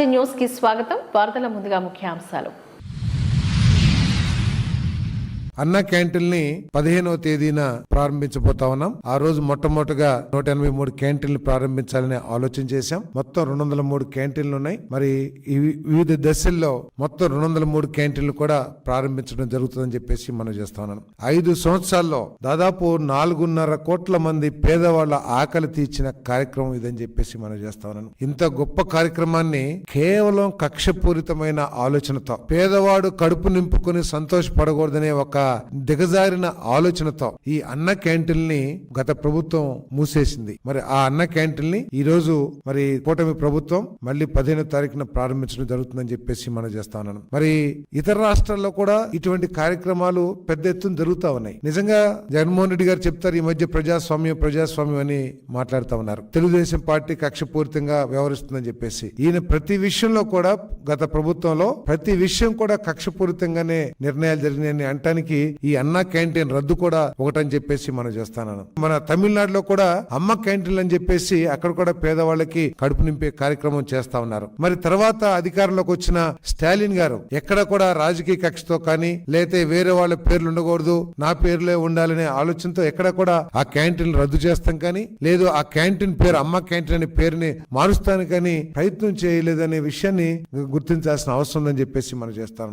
Shivaji news కి స్వాగతం. వార్తల ముందుగా ముఖ్యాంశాలు. అన్న క్యాంటీన్ని 15వ తేదీన ప్రారంభించబోతా ఉన్నాం. ఆ రోజు మొట్టమొదటిగా 183 క్యాంటీన్లు ప్రారంభించాలని ఆలోచన చేశాం. మొత్తం 203 క్యాంటీన్లు ఉన్నాయి. మరి వివిధ దశల్లో మొత్తం 203 క్యాంటీన్లు కూడా ప్రారంభించడం జరుగుతుందని చెప్పేసి మనం చేస్తా ఉన్నాం. 5 సంవత్సరాల్లో దాదాపు 4.5 కోట్ల మంది పేదవాళ్ల ఆకలి తీర్చిన కార్యక్రమం ఇదని చెప్పేసి మనం చేస్తా ఉన్నాం. ఇంత గొప్ప కార్యక్రమాన్ని కేవలం కక్షపూరితమైన ఆలోచనతో, పేదవాడు కడుపు నింపుకుని సంతోషపడకూడదనే ఒక దిగజారిన ఆలోచనతో ఈ అన్న క్యాంటీన్ని గత ప్రభుత్వం మూసేసింది. మరి ఆ అన్న క్యాంటీన్ని ఈ రోజు మరి కూటమి ప్రభుత్వం మళ్ళీ 15వ తారీఖున ప్రారంభించడం జరుగుతుందని చెప్పేసి మనం చేస్తా ఉన్నాను. మరి ఇతర రాష్ట్రాల్లో కూడా ఇటువంటి కార్యక్రమాలు పెద్ద ఎత్తున జరుగుతా ఉన్నాయి. నిజంగా జగన్మోహన్ రెడ్డి గారు చెప్తారు ఈ మధ్య ప్రజాస్వామ్యం అని మాట్లాడుతూ ఉన్నారు. తెలుగుదేశం పార్టీ కక్షపూరితంగా వ్యవహరిస్తుందని చెప్పేసి ఈయన ప్రతి విషయంలో కూడా గత ప్రభుత్వంలో ప్రతి విషయం కూడా కక్షపూరితంగానే నిర్ణయాలు జరిగినాయని అంటానికి ఈ అన్న క్యాంటీన్ రద్దు కూడా ఒకటని చెప్పేసి మనం చేస్తాను. మన తమిళనాడులో కూడా అమ్మ క్యాంటీన్ అని చెప్పేసి అక్కడ కూడా పేదవాళ్ళకి కడుపు నింపే కార్యక్రమం చేస్తా ఉన్నారు. మరి తర్వాత అధికారంలోకి వచ్చిన స్టాలిన్ గారు ఎక్కడ కూడా రాజకీయ కక్షతో కానీ లేతే వేరే వాళ్ళ పేర్లు ఉండకూడదు, నా పేర్లే ఉండాలనే ఆలోచనతో ఎక్కడ కూడా ఆ క్యాంటీన్ రద్దు చేస్తాం కానీ లేదు ఆ క్యాంటీన్ పేరు అమ్మ క్యాంటీన్ అనే పేరుని మారుస్తాను కానీ ప్రయత్నం చేయలేదనే విషయాన్ని గుర్తించాల్సిన అవసరం ఉందని చెప్పేసి మనం చేస్తాను.